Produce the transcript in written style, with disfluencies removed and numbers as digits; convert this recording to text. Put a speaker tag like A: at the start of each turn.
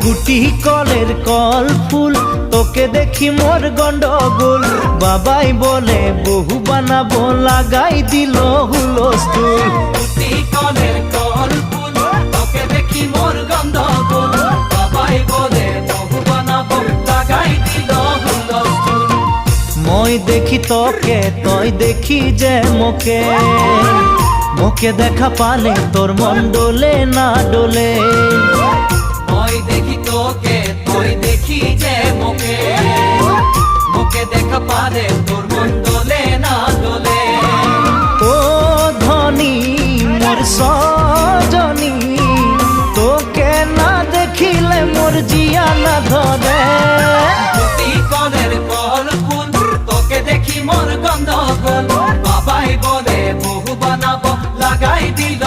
A: গুটি কলের কল ফুল, তোকে দেখি মোর গন্ডগোল। বাবাই বলে বহু বানাবো, লাগাই দিল হুলস্থুল।
B: গুটি কলের কল ফুল, তোকে দেখি মোর গন্ডগোল। বাবাই বলে বহু বানাবো, লাগাই দিল হুলস্থুল।
A: মই দেখি তোকে, তই দেখি যে মোকে, মোকে দেখা পালে তোর মন ডোলে না ডোলে।
B: মই দেখি তোকে, তুই দেখি যে মোকে, মোকে দেখা পারে তোর মন দোলে না দোলে।
A: ও ধনী মোর সজনী, তোকে না দেখিলে মোর জিয়া না ধরে।
B: গুটি কলের কল ফুল, তোকে দেখি মোর গন্ডগোল। বাবাই বলে বহু বানাবো, লাগাই দিল